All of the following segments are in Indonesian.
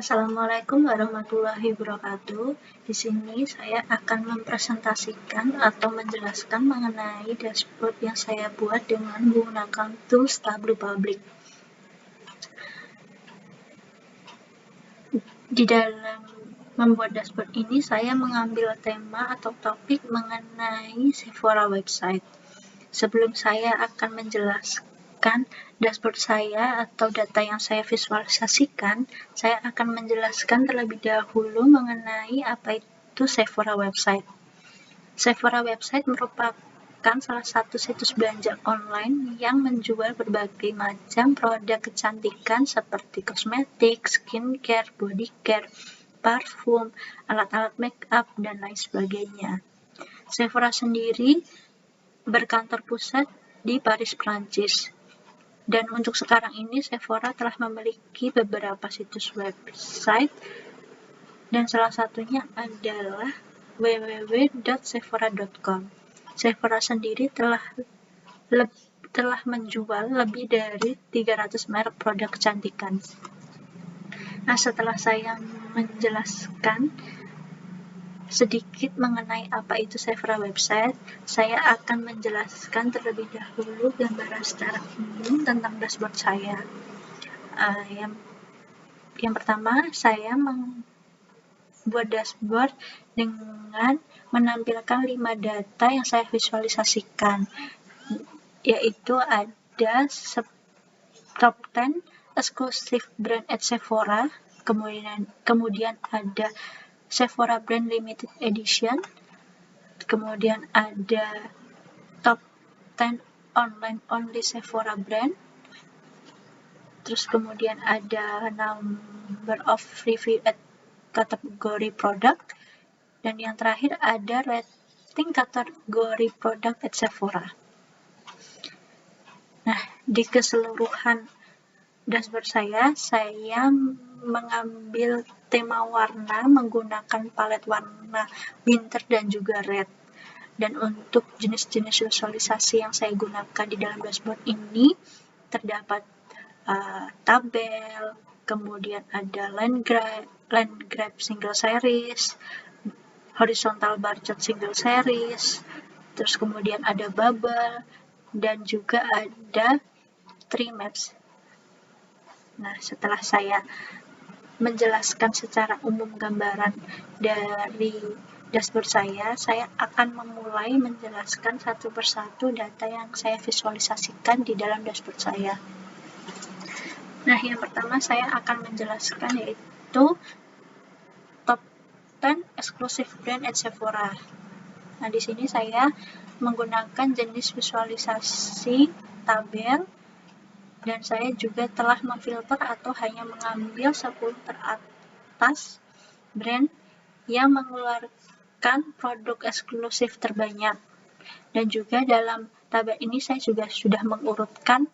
Assalamualaikum warahmatullahi wabarakatuh. Di sini saya akan mempresentasikan atau menjelaskan mengenai dashboard yang saya buat dengan menggunakan tools Tableau Public. Di dalam membuat dashboard ini, saya mengambil tema atau topik mengenai Sephora website. Sebelum saya akan menjelaskan dashboard saya atau data yang saya visualisasikan, saya akan menjelaskan terlebih dahulu mengenai apa itu Sephora website. Sephora website merupakan salah satu situs belanja online yang menjual berbagai macam produk kecantikan seperti kosmetik, skincare, body care, parfum, alat-alat make up, dan lain sebagainya. Sephora sendiri berkantor pusat di Paris, Prancis. Dan untuk sekarang ini Sephora telah memiliki beberapa situs website dan salah satunya adalah www.sephora.com. Sephora sendiri telah menjual lebih dari 300 merek produk kecantikan. Nah, setelah saya menjelaskan sedikit mengenai apa itu Sephora website, saya akan menjelaskan terlebih dahulu gambaran secara umum tentang dashboard saya. Yang pertama, saya membuat dashboard dengan menampilkan 5 data yang saya visualisasikan, yaitu ada top 10 exclusive brand at Sephora, kemudian ada Sephora Brand Limited Edition, kemudian ada top 10 online only Sephora brand, terus kemudian ada number of review at kategori produk, dan yang terakhir ada rating kategori produk at Sephora. Nah, di keseluruhan dashboard saya mengambil tema warna menggunakan palet warna winter dan juga red. Dan untuk jenis-jenis visualisasi yang saya gunakan di dalam dashboard ini terdapat tabel, kemudian ada line graph single series, horizontal bar chart single series, terus kemudian ada bubble, dan juga ada tree maps. Nah, setelah saya menjelaskan secara umum gambaran dari dashboard saya akan memulai menjelaskan satu persatu data yang saya visualisasikan di dalam dashboard saya. Nah, yang pertama saya akan menjelaskan yaitu top 10 exclusive brand at Sephora. Nah, di sini saya menggunakan jenis visualisasi tabel, dan saya juga telah memfilter atau hanya mengambil 10 teratas brand yang mengeluarkan produk eksklusif terbanyak. Dan juga dalam tabel ini saya juga sudah mengurutkan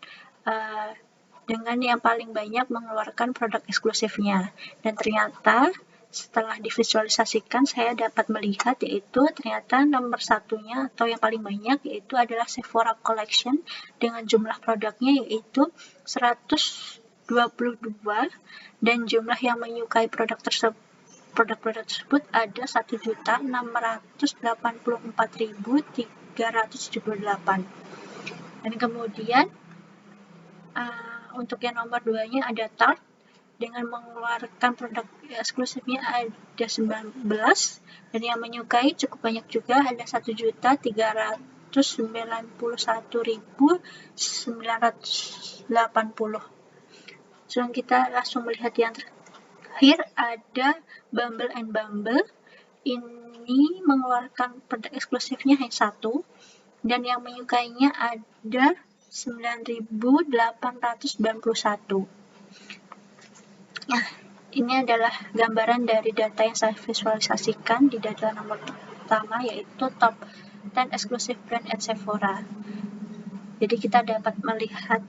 dengan yang paling banyak mengeluarkan produk eksklusifnya. Dan ternyata setelah divisualisasikan saya dapat melihat yaitu ternyata nomor satunya atau yang paling banyak yaitu adalah Sephora Collection dengan jumlah produknya yaitu 122, dan jumlah yang menyukai produk-produk tersebut ada 1.684.378. Dan kemudian untuk yang nomor 2-nya ada Tarte dengan mengeluarkan produk eksklusifnya ada 19, dan yang menyukai cukup banyak juga ada 1.391.980. Sebelum kita langsung melihat yang terakhir ada Bumble and Bumble. Ini mengeluarkan produk eksklusifnya hanya 1, dan yang menyukainya ada 9.891. Nah, ini adalah gambaran dari data yang saya visualisasikan di data nomor pertama yaitu top 10 exclusive brand at Sephora. Jadi kita dapat melihat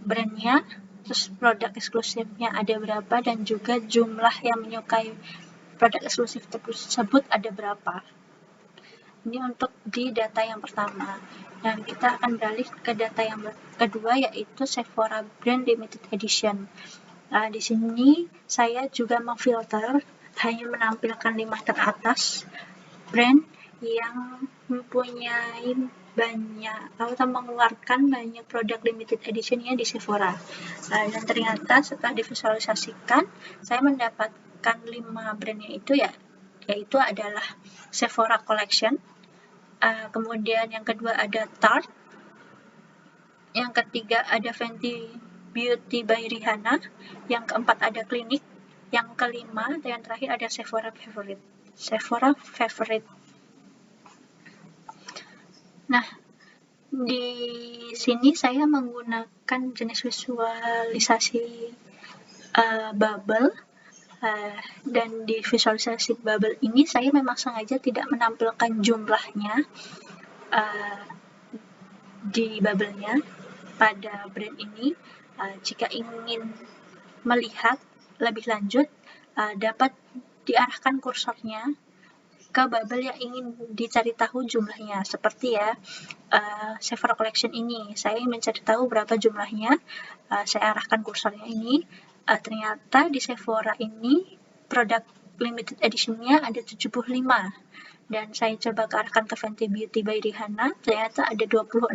brandnya, terus produk eksklusifnya ada berapa, dan juga jumlah yang menyukai produk eksklusif tersebut ada berapa. Ini untuk di data yang pertama. Dan kita akan beralih ke data yang kedua yaitu Sephora Brand Limited Edition. Di sini saya juga memfilter, hanya menampilkan 5 teratas brand yang mempunyai banyak atau mengeluarkan banyak produk limited editionnya di Sephora. Dan ternyata setelah divisualisasikan, saya mendapatkan 5 brandnya itu yaitu adalah Sephora Collection, kemudian yang kedua ada Tarte, yang ketiga ada Fenty Beauty by Rihanna, yang keempat ada Clinique, yang kelima dan yang terakhir ada Sephora Favorite. Nah, di sini saya menggunakan jenis visualisasi bubble, dan di visualisasi bubble ini saya memang sengaja tidak menampilkan jumlahnya di bubble-nya pada brand ini. Jika ingin melihat lebih lanjut, dapat diarahkan kursornya ke bubble yang ingin dicari tahu jumlahnya. Seperti Sephora Collection ini, saya ingin mencari tahu berapa jumlahnya, saya arahkan kursornya ini. Ternyata di Sephora ini produk limited edition-nya ada 75, dan saya coba arahkan ke Fenty Beauty by Rihanna, ternyata ada 26,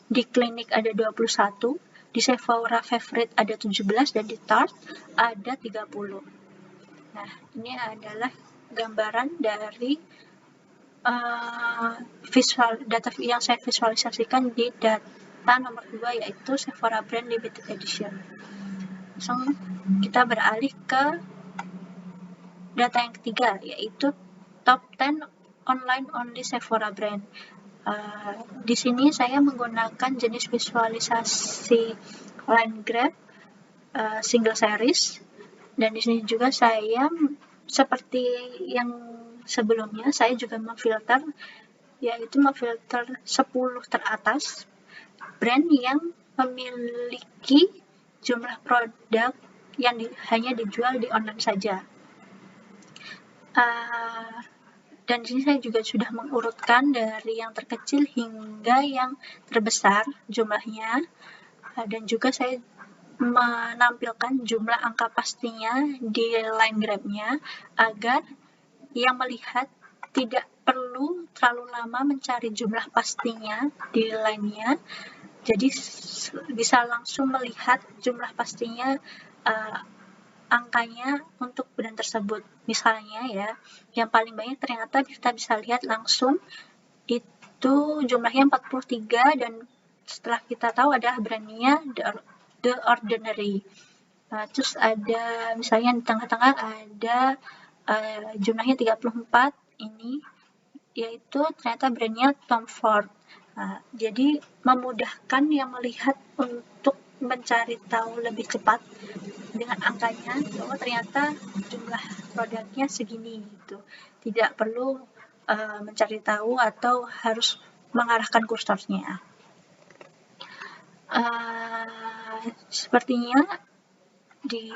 di Clinique ada 21, di Sephora Favorite ada 17, dan di Tarte ada 30. Nah, ini adalah gambaran dari data yang saya visualisasikan di data nomor 2, yaitu Sephora Brand Limited Edition. Langsung kita beralih ke data yang ketiga, yaitu Top 10 Online Only Sephora Brand. Di sini saya menggunakan jenis visualisasi line graph single series, dan di sini juga saya seperti yang sebelumnya, saya juga memfilter, yaitu memfilter 10 teratas brand yang memiliki jumlah produk yang hanya dijual di online saja. Dan di sini saya juga sudah mengurutkan dari yang terkecil hingga yang terbesar jumlahnya, dan juga saya menampilkan jumlah angka pastinya di line graph-nya agar yang melihat tidak perlu terlalu lama mencari jumlah pastinya di line-nya, jadi bisa langsung melihat jumlah pastinya, angkanya untuk brand tersebut. Misalnya yang paling banyak ternyata kita bisa lihat langsung itu jumlahnya 43, dan setelah kita tahu adalah brandnya The Ordinary. Terus ada misalnya di tengah-tengah ada jumlahnya 34, ini yaitu ternyata brandnya Tom Ford. Jadi memudahkan yang melihat untuk mencari tahu lebih cepat dengan angkanya bahwa ternyata jumlah produknya segini gitu. Tidak perlu mencari tahu atau harus mengarahkan kursornya. Sepertinya di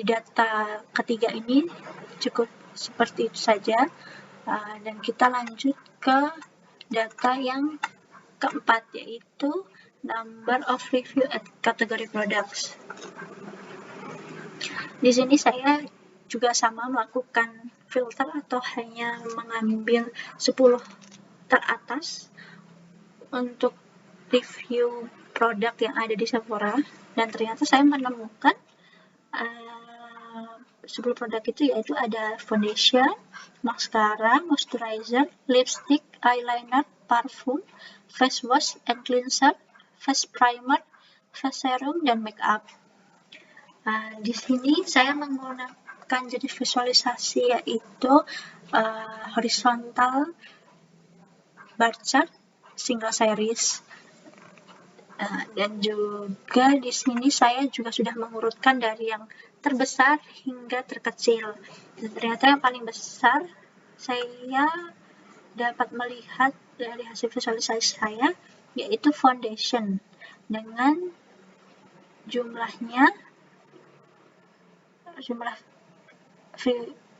data ketiga ini cukup seperti itu saja, dan kita lanjut ke data yang keempat, yaitu number of review at category products. Di sini saya juga sama melakukan filter atau hanya mengambil 10 teratas untuk review produk yang ada di Sephora, dan ternyata saya menemukan 10 produk itu, yaitu ada foundation, mascara, moisturizer, lipstick, eyeliner, parfum, face wash and cleanser, face primer, face serum, dan make up. Di sini saya menggunakan jenis visualisasi yaitu horizontal bar chart single series, dan juga di sini saya juga sudah mengurutkan dari yang terbesar hingga terkecil, dan ternyata yang paling besar saya dapat melihat dari hasil visualisasi saya yaitu foundation dengan jumlah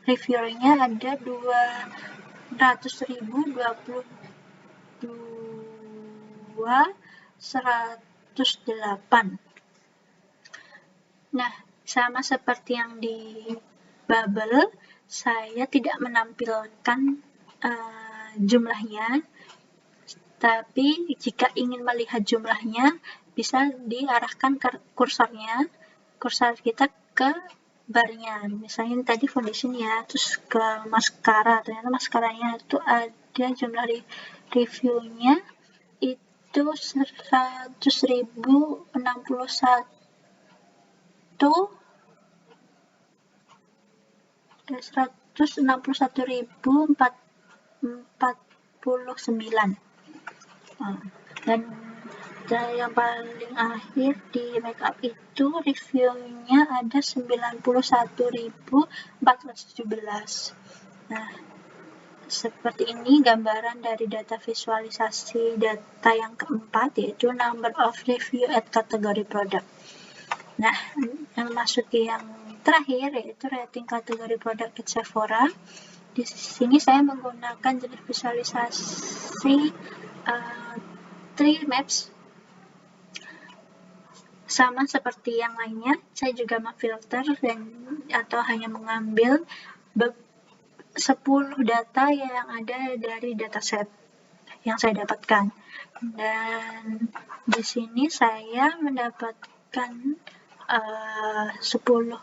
reviewernya ada 200.022.108. Nah, sama seperti yang di bubble, saya tidak menampilkan jumlahnya, tapi jika ingin melihat jumlahnya, bisa diarahkan ke kursor kita ke barnya. Misalnya tadi foundation ya, terus ke maskara, ternyata maskaranya itu ada jumlah reviewnya itu 161.049. Dan yang paling akhir di makeup itu reviewnya ada 91.417. Nah, seperti ini gambaran dari data visualisasi data yang keempat, yaitu number of review at kategori produk. Nah, yang masuk yang terakhir yaitu rating kategori produk at Sephora. Di sini saya menggunakan jenis visualisasi 3 maps. Sama seperti yang lainnya, saya juga memfilter atau hanya mengambil 10 data yang ada dari dataset yang saya dapatkan. Dan di sini saya mendapatkan 10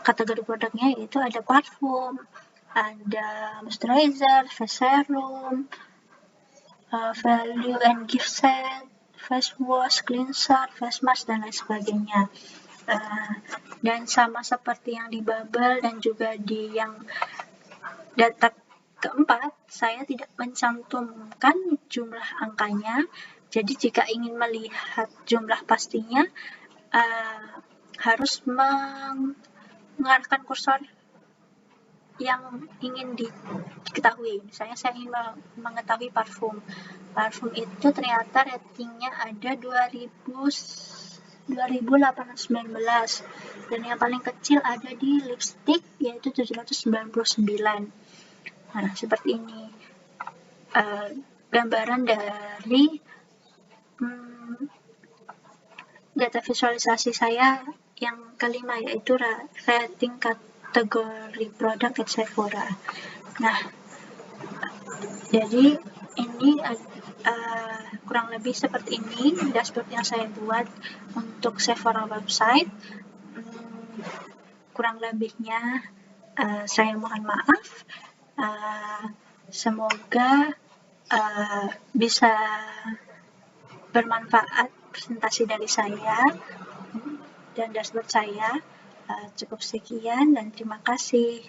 kategori produknya, yaitu ada parfum, ada moisturizer, face serum, value and gift set, face wash, cleanser, face mask, dan lain sebagainya. Dan sama seperti yang di bubble dan juga di yang data keempat, saya tidak mencantumkan jumlah angkanya. Jadi jika ingin melihat jumlah pastinya, harus mengarahkan kursor yang ingin diketahui. Misalnya saya ingin mengetahui parfum. Parfum itu ternyata ratingnya ada 2.819, dan yang paling kecil ada di lipstick, yaitu 799. Nah, seperti ini gambaran dari data visualisasi saya yang kelima, yaitu rating kategori produk at Sephora. Nah, jadi ini kurang lebih seperti ini dashboard yang saya buat untuk Sephora website. Kurang lebihnya saya mohon maaf. Semoga bisa bermanfaat presentasi dari saya dan dashboard saya. Cukup sekian dan terima kasih.